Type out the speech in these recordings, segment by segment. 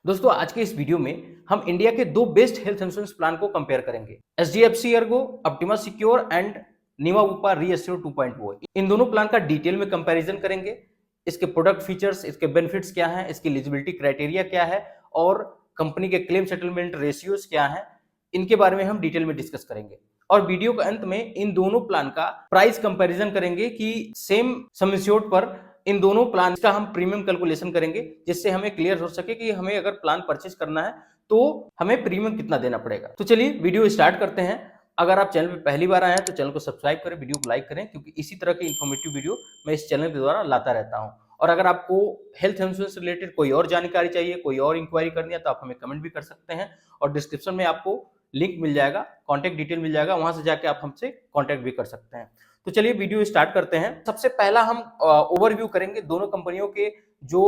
दोस्तों आज के इस वीडियो में हम इंडिया के दो बेस्ट हेल्थ इंश्योरेंस प्लान को कंपेयर करेंगे। HDFC Ergo, optima secure and Niva Bupa reassure 2.0। इन दोनों प्लान का डिटेल में कंपैरिजन करेंगे। इसके प्रोडक्ट फीचर्स, इसके बेनिफिट्स क्या हैं, इसकी एलिजिबिलिटी क्राइटेरिया क्या है और कंपनी के क्लेम सेटलमेंट रेशियोज क्या हैं, इनके बारे में हम डिटेल में डिस्कस करेंगे। और वीडियो के अंत में इन दोनों प्लान का प्राइस कंपैरिजन करेंगे कि सेम सम एश्योर्ड पर इन दोनों प्लान का हम प्रीमियम कैलकुलेशन करेंगे, जिससे हमें क्लियर हो सके कि हमें अगर प्लान परचेज करना है तो हमें प्रीमियम कितना देना पड़ेगा। तो चलिए वीडियो स्टार्ट करते हैं। अगर आप चैनल पे पहली बार आए हैं तो चैनल को सब्सक्राइब करें, वीडियो को लाइक करें, क्योंकि इसी तरह की इन्फॉर्मेटिव वीडियो मैं इस चैनल के द्वारा लाता रहता हूं। और अगर आपको हेल्थ इंश्योरेंस से रिलेटेड कोई और जानकारी चाहिए, कोई और इंक्वायरी करनी है, तो आप हमें कमेंट भी कर सकते हैं और डिस्क्रिप्शन में आपको लिंक मिल जाएगा, कॉन्टैक्ट डिटेल मिल जाएगा, वहां से जाके आप हमसे कॉन्टैक्ट भी कर सकते हैं। तो चलिए वीडियो स्टार्ट करते हैं। सबसे पहला हम ओवरव्यू करेंगे दोनों कंपनियों के जो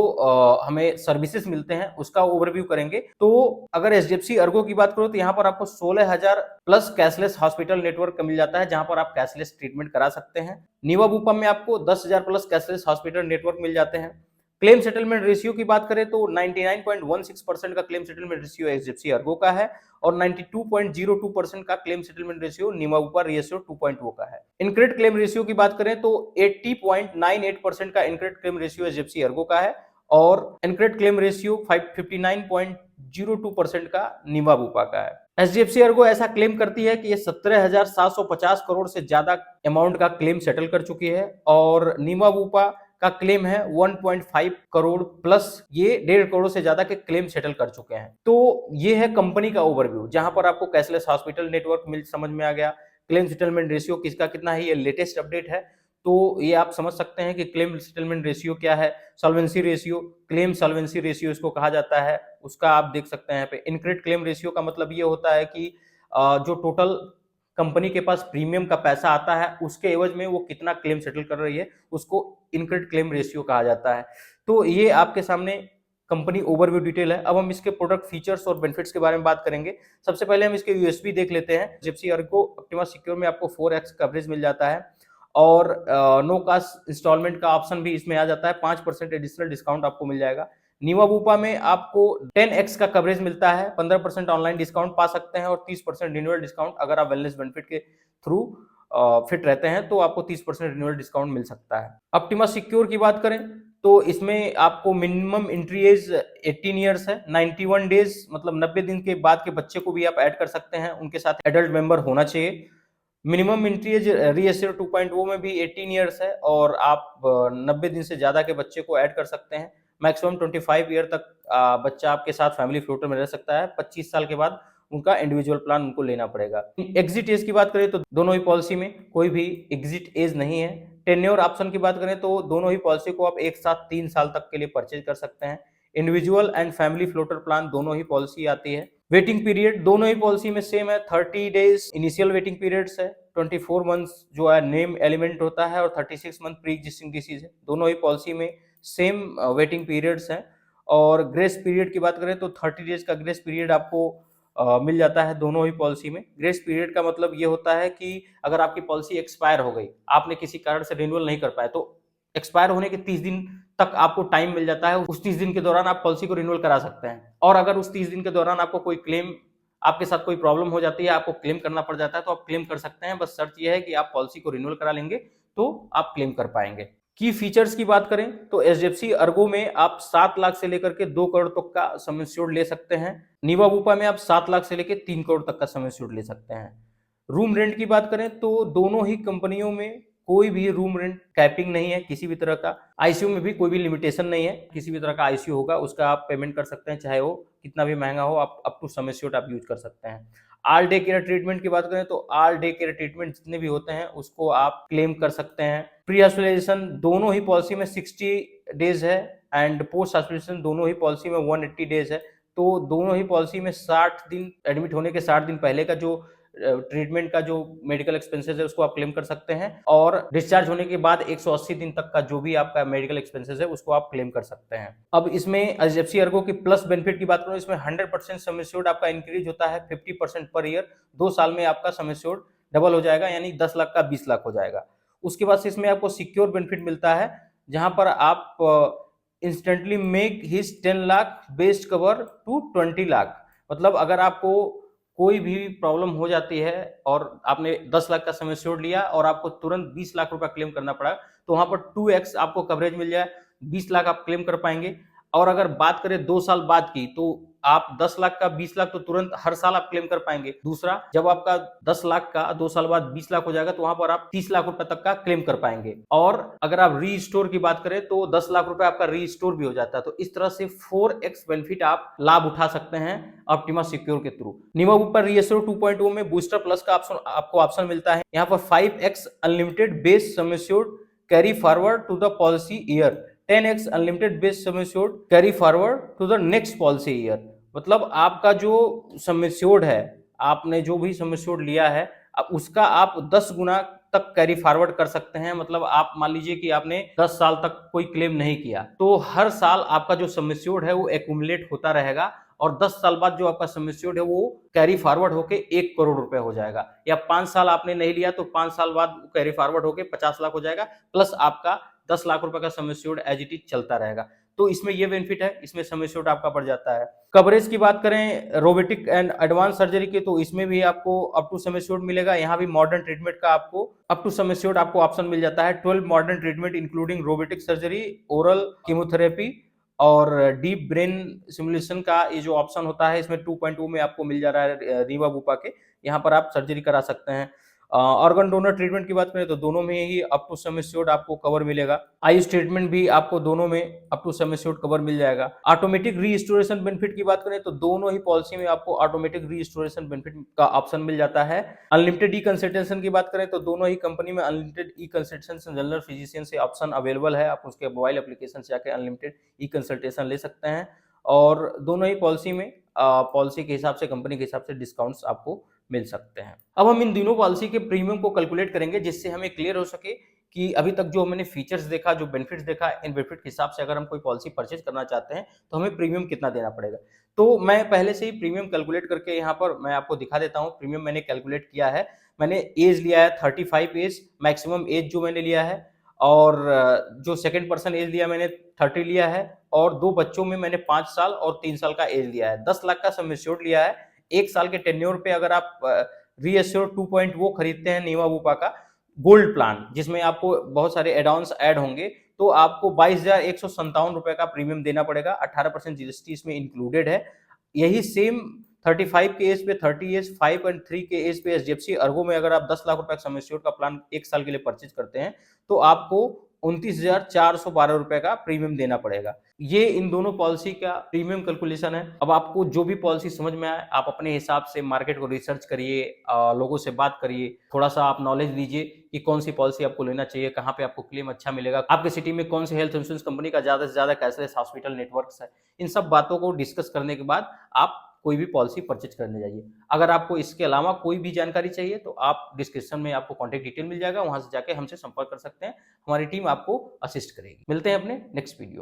हमें सर्विसेज मिलते हैं उसका ओवरव्यू करेंगे। तो अगर एचडीएफसी अर्गो की बात करो तो यहाँ पर आपको 16,000 प्लस कैशलेस हॉस्पिटल नेटवर्क मिल जाता है, जहां पर आप कैशलेस ट्रीटमेंट करा सकते हैं। निवा बुपा में आपको 10,000 प्लस कैशलेस हॉस्पिटल नेटवर्क मिल जाते हैं। क्लेम सेटलमेंट रेशियो की बात करें तो 99.16% का claim settlement ratio HDFC Ergo का है और 92.02% का क्लेम सेटलमेंट रेशियो निवा बुपा रीएश्योर 2.0 का है। इनक्रेडिट क्लेम रेशियो की बात करें तो 80.98% का इनक्रेडिट क्लेम रेशियो एचडीएफसी अर्गो का है और इनक्रेडिट क्लेम रेशियो 59.02% का निवा बुपा का है। एचडीएफसी अर्गो ऐसा क्लेम करती है कि ये 17,750 करोड़ से ज्यादा अमाउंट का क्लेम सेटल कर चुकी है और निवा बुपा का क्लेम है 1.5 करोड़ प्लस, ये 1.5 करोड़ से ज्यादा के क्लेम सेटल कर चुके हैं। तो ये है कंपनी का ओवरव्यू, जहां पर आपको कैशलेस हॉस्पिटल नेटवर्क मिल समझ में आ गया, क्लेम सेटलमेंट रेशियो किसका कितना है, ये लेटेस्ट अपडेट है, तो ये आप समझ सकते हैं कि क्लेम सेटलमेंट रेशियो क्या है। Solvency ratio, claim solvency ratio इसको कहा जाता है, उसका आप देख सकते हैं यहाँ पे। इनक्रेडिट क्लेम रेशियो का मतलब ये होता है कि जो टोटल कंपनी के पास प्रीमियम का पैसा आता है उसके एवज में वो कितना क्लेम सेटल कर रही है, उसको इनक्रेडिट क्लेम रेशियो कहा जाता है। तो ये आपके सामने कंपनी ओवरव्यू डिटेल है। अब हम इसके प्रोडक्ट फीचर्स और बेनिफिट्स के बारे में बात करेंगे। सबसे पहले हम इसके यूएसपी देख लेते हैं। जिप्सी अर्गो ऑप्टिमा सिक्योर में आपको 4x कवरेज मिल जाता है और नो कास्ट इंस्टॉलमेंट का ऑप्शन भी इसमें आ जाता है। 5% एडिशनल डिस्काउंट आपको मिल जाएगा। निवा बुपा में आपको 10x का कवरेज मिलता है, 15% ऑनलाइन डिस्काउंट पा सकते हैं और 30% रिन्यूअल डिस्काउंट अगर आप वेलनेस बेनिफिट के थ्रू फिट रहते हैं तो आपको 30% रिन्यूअल डिस्काउंट मिल सकता है। ऑप्टिमा सिक्योर की बात करें तो इसमें आपको मिनिमम एंट्री एज 18 ईयर्स है। 91 डेज मतलब 90 दिन के बाद के बच्चे को भी आप ऐड कर सकते हैं, उनके साथ एडल्ट मेंबर होना चाहिए। मिनिमम एंट्री एज रीएश्योर 2.0 में भी 18 ईयर्स है और आप 90 दिन से ज्यादा के बच्चे को ऐड कर सकते हैं। मैक्सिमम 25 ईयर तक बच्चा आपके साथ फैमिली फ्लोटर में रह सकता है। 25 साल के बाद उनका इंडिविजुअल प्लान उनको लेना पड़ेगा। एग्जिट एज की बात करें तो दोनों ही पॉलिसी में कोई भी एग्जिट एज नहीं है। टेन्योर ऑप्शन की बात करें तो दोनों ही पॉलिसी को आप एक साथ 3 साल तक के लिए परचेज कर सकते हैं। Individual and family floater plan दोनों ही पॉलिसी आती है। वेटिंग पीरियड दोनों ही पॉलिसी में सेम है। 30 डेज इनिशियल वेटिंग पीरियड्स है, 24 मंथ्स जो है नेम एलिमेंट होता है और 36 मंथ प्री एग्जिस्टिंग डिसीज है। दोनों ही पॉलिसी में सेम वेटिंग पीरियड्स हैं। और ग्रेस पीरियड की बात करें तो 30 डेज का ग्रेस पीरियड आपको मिल जाता है दोनों ही पॉलिसी में। ग्रेस पीरियड का मतलब ये होता है कि अगर आपकी पॉलिसी एक्सपायर हो गई, आपने किसी कारण से रिन्यूअल नहीं कर पाए, तो एक्सपायर होने के 30 दिन तक आपको टाइम मिल जाता है। उस 30 दिन के दौरान आप पॉलिसी को रिन्यूअल करा सकते हैं। और अगर उस 30 दिन के दौरान आपको कोई क्लेम, आपके साथ कोई प्रॉब्लम हो जाती है, आपको क्लेम करना पड़ जाता है, तो आप क्लेम कर सकते हैं। बस शर्त यह है कि आप पॉलिसी को रिन्यूअल करा लेंगे तो आप क्लेम कर पाएंगे। की फीचर्स की बात करें तो एचडीएफसी अर्गो में आप 7 लाख से लेकर के 2 करोड़ तक का सम इंश्योर्ड ले सकते हैं। निवा बुपा में आप 7 लाख से लेकर 3 करोड़ तक का सम इंश्योर्ड ले सकते हैं। रूम रेंट की बात करें तो दोनों ही कंपनियों में कोई भी रूम रेंट कैपिंग नहीं है किसी भी तरह का। आईसीयू में भी कोई भी लिमिटेशन नहीं है। किसी भी तरह का आईसीयू होगा उसका आप पेमेंट कर सकते हैं, चाहे वो कितना भी महंगा हो, आप अप टू सम एश्योर्ड आप यूज कर सकते हैं। ऑल डे केयर ट्रीटमेंट की बात करें तो ऑल डे केयर ट्रीटमेंट जितने भी होते हैं उसको आप क्लेम कर सकते हैं। प्री हॉस्पिटलाइजेशन दोनों ही पॉलिसी में 60 डेज है एंड पोस्ट हॉस्पिटलाइजेशन दोनों ही पॉलिसी में 180 डेज है। तो दोनों ही पॉलिसी में 60 दिन, एडमिट होने के 60 दिन पहले का जो ट्रीटमेंट का जो मेडिकल एक्सपेंसेस है उसको आप क्लेम कर सकते हैं और डिस्चार्ज होने के बाद 180 दिन तक का जो भी आपका मेडिकल एक्सपेंसेस है उसको आप क्लेम कर सकते हैं। अब इसमें एचडीएफसी अर्गो की प्लस बेनिफिट की बात करूं, इसमें 100% सम एश्योर्ड आपका इंक्रीज होता है 50% पर ईयर। 2 साल में आपका सम एश्योर्ड डबल हो जाएगा, यानी 10 लाख का 20 लाख हो जाएगा। उसके बाद से इसमें आपको सिक्योर बेनिफिट मिलता है, जहां पर आप instantly make his 10 lakh best cover to 20 lakh. मतलब अगर आपको कोई भी प्रॉब्लम हो जाती है और आपने 10 लाख का सम एश्योर्ड लिया और आपको तुरंत 20 लाख रुपया क्लेम करना पड़ा, तो वहां पर 2x आपको कवरेज मिल जाए, 20 लाख आप क्लेम कर पाएंगे। और अगर बात करें 2 साल बाद की, तो आप 10 लाख का 20 लाख तो तुरंत हर साल आप क्लेम कर पाएंगे। दूसरा, जब आपका 10 लाख का 2 साल बाद 20 लाख हो जाएगा, तो वहां पर आप 30 लाख रुपए तक का क्लेम कर पाएंगे। और अगर आप री स्टोर की बात करें तो 10 लाख रुपए आपका री स्टोर भी हो जाता है। तो इस तरह से 4x बेनिफिट आप लाभ उठा सकते हैं ऑप्टिमा सिक्योर के थ्रू। निमा ऊपर रीएश्योर 2.0 में बूस्टर प्लस का आपको ऑप्शन मिलता है। यहाँ पर 5x unlimited base sum assured carry forward to the policy year, 10x unlimited base sum assured carry forward to the next policy year. मतलब आपका जो सम एश्योर्ड है, आपने जो भी सम एश्योर्ड लिया है, उसका आप 10 गुना तक कैरी फॉरवर्ड कर सकते हैं। मतलब आप मान लीजिए कि आपने 10 साल तक कोई क्लेम नहीं किया, तो हर साल आपका जो सम एश्योर्ड है वो एक्यूमुलेट होता रहेगा और 10 साल बाद जो आपका सम एश्योर्ड है वो कैरी फॉरवर्ड होके 1 करोड़ रुपए हो जाएगा। या 5 साल आपने नहीं लिया तो 5 साल बाद कैरी फॉरवर्ड होके 50 लाख हो जाएगा, प्लस आपका 10 लाख रुपए का sum assured as it is चलता रहेगा। तो इसमें ये बेनिफिट है, इसमें सम एश्योर्ड आपका बढ़ जाता है। कवरेज की बात करें रोबोटिक एंड एडवांस सर्जरी की, तो इसमें भी आपको अप टू सम एश्योर्ड मिलेगा। यहाँ भी मॉडर्न ट्रीटमेंट का आपको अप टू सम एश्योर्ड आपको ऑप्शन मिल जाता है। 12 modern treatment including robotic surgery, oral chemotherapy और डीप ब्रेन सिमुलेशन का ये जो ऑप्शन होता है, इसमें 2.0 में आपको मिल जा रहा है रीवा बुपा के। यहाँ पर आप सर्जरी करा सकते हैं। ऑर्गन डोनर ट्रीटमेंट की बात करें तो दोनों में ही अप टू सम एश्योर्ड आपको कवर मिलेगा। आयुष ट्रीटमेंट भी आपको दोनों में up to sum assured cover मिल जाएगा। ऑटोमेटिक रीस्टोरेशन बेनिफिट की बात करें तो दोनों ही पॉलिसी में आपको ऑटोमेटिक रीस्टोरेशन बेनिफिट का ऑप्शन मिल जाता है। अनलिमिटेड ई कंसल्टेशन की बात करें तो दोनों ही कंपनी में unlimited e consultation general physician से ऑप्शन अवेलेबल है। आप उसके मोबाइल एप्लीकेशन से जाकर अनलिमिटेड ई कंसल्टेशन ले सकते हैं और दोनों ही पॉलिसी में पॉलिसी के हिसाब से, कंपनी के हिसाब से डिस्काउंट्स आपको मिल सकते हैं। अब हम इन तीनों पॉलिसी के प्रीमियम को कैलकुलेट करेंगे जिससे हमें क्लियर हो सके कि अभी तक जो मैंने फीचर्स देखा, जो बेनिफिट्स देखा, इन बेनिफिट के हिसाब से अगर हम कोई पॉलिसी परचेज करना चाहते हैं तो हमें प्रीमियम कितना देना पड़ेगा। तो मैं पहले से ही प्रीमियम कैलकुलेट करके यहाँ पर मैं आपको दिखा देता हूँ। प्रीमियम मैंने कैलकुलेट किया है। मैंने एज लिया है 35 एज, मैक्सिमम एज जो मैंने लिया है, और जो सेकंड पर्सन एज लिया मैंने 30 लिया है, और 2 बच्चों में मैंने 5 साल और 3 साल का एज लिया है। 10 लाख का सम एश्योर्ड लिया है। 1 साल के टेन्योर पे अगर आप रीएश्योर 2.0 खरीदते हैं नीवा वूपा का गोल्ड प्लान, जिसमें आपको बहुत सारे एड-ऑन्स ऐड होंगे, तो आपको 22,157 रुपए का प्रीमियम देना पड़ेगा। 18% जीएसटी इसमें इंक्लूडेड है। यही सेम 35 के एज पे, 30 एज, 5 एंड 3 के एज पे एचडीएफसी अर्गो में अगर आप 10 लाख रुपए का सम एश्योर्ड का प्लान 1 साल के लिए परचेज करते हैं तो आपको 29,412 रुपए का प्रीमियम देना पड़ेगा। ये इन दोनों पॉलिसी का प्रीमियम कैलकुलेशन है। अब आपको जो भी पॉलिसी समझ में आए, आप अपने हिसाब से मार्केट को रिसर्च करिए, लोगों से बात करिए, थोड़ा सा आप नॉलेज लीजिए कि कौन सी पॉलिसी आपको लेना चाहिए, कहाँ पे आपको क्लेम अच्छा मिलेगा, आपके सिटी में कौन सी हेल्थ इंश्योरेंस कंपनी का ज्यादा से ज्यादा कैशलेस हॉस्पिटल नेटवर्क है। इन सब बातों को डिस्कस करने के बाद आप कोई भी पॉलिसी परचेज करने जाइए। अगर आपको इसके अलावा कोई भी जानकारी चाहिए तो आप डिस्क्रिप्शन में आपको कॉन्टैक्ट डिटेल मिल जाएगा, वहां से जाके हमसे संपर्क कर सकते हैं। हमारी टीम आपको असिस्ट करेगी। मिलते हैं अपने नेक्स्ट वीडियो।